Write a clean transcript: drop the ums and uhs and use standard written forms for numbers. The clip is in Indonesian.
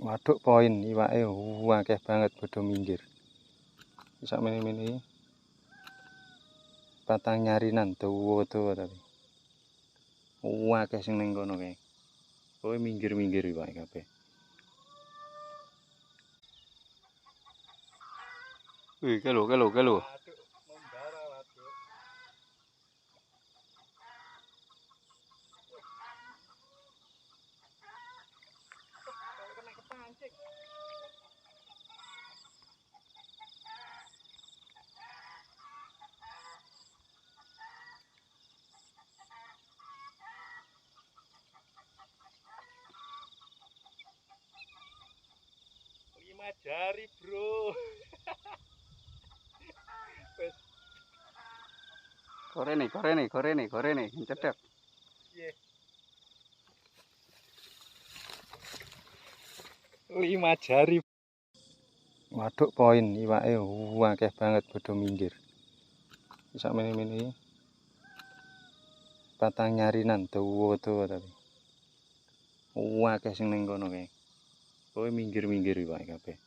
Waduk poin iwake akeh banget padha minggir. Sak mene-mene iki. Patang nyarinan dawa-dawa tapi. Akeh sing ning kono kae. Kowe minggir-minggir iwake kabeh. Wih, kelo. Lima jari, bro. Wes. Korene, cedek. Piye? 5 jari. Waduk poin iwake akeh banget padha minggir. Sak mene-mene iki. Patang nyarinan dawa-dawa tapi. Akeh sing ning kono kae. Kowe minggir-minggir iwake kabeh.